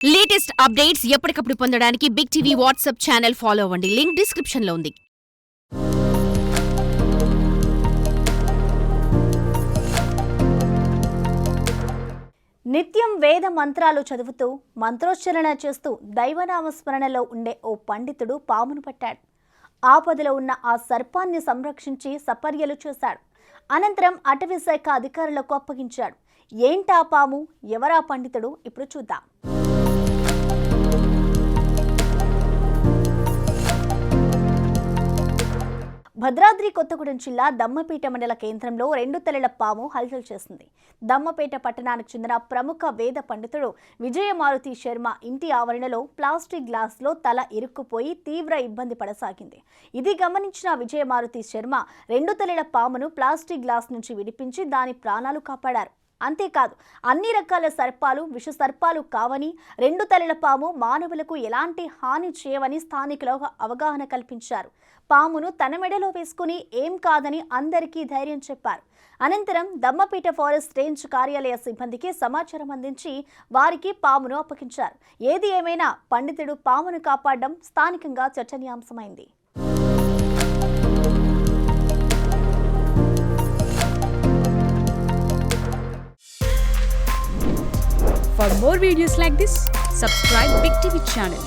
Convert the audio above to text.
Latest updates ఎప్పటికప్పుడు పొందడానికి big TV WhatsApp channel follow అవ్వండి. లింక్ డిస్క్రిప్షన్ లో ఉంది. నిత్యం వేద మంత్రాలు చదువుతూ మంత్రోచ్చరణ చేస్తూ దైవనామస్మరణలో ఉండే ఓ పండితుడు పామును పట్టాడు. ఆపదలో ఉన్న ఆ సర్పాన్ని సంరక్షించి సపర్యలు చేశాడు. అనంతరం అటవీ శాఖ అధికారులకు అప్పగించాడు. ఏంటా పాము, ఎవరా పండితుడు, ఇప్పుడు చూద్దాం. భద్రాద్రి కొత్తగూడెం జిల్లా దమ్మపేట మండల కేంద్రంలో 2 తలల పాము హల్చల్ చేసింది. దమ్మపేట పట్టణానికి చెందిన ప్రముఖ వేద పండితుడు విజయమారుతి శర్మ ఇంటి ఆవరణలో ప్లాస్టిక్ గ్లాసులో తల ఇరుక్కుపోయి తీవ్ర ఇబ్బంది పడసాగింది. ఇది గమనించిన విజయమారుతి శర్మ 2 తలల పామును ప్లాస్టిక్ గ్లాస్ నుంచి విడిపించి దాని ప్రాణాలు కాపాడారు. అంతేకాదు, అన్ని రకాల సర్పాలు విష సర్పాలు కావని, 2 తలల పాము మానవులకు ఎలాంటి హాని చేయవని స్థానికులకు అవగాహన కల్పించారు. పామును తన మెడలో వేసుకుని ఏం కాదని అందరికీ ధైర్యం చెప్పారు. అనంతరం దమ్మపేట ఫారెస్ట్ రేంజ్ కార్యాలయ సిబ్బందికి సమాచారం అందించి వారికి పామును అప్పగించారు. ఏది ఏమైనా పండితుడు పామును కాపాడడం స్థానికంగా చర్చనీయాంశమైంది. For more videos like this, subscribe Big TV channel.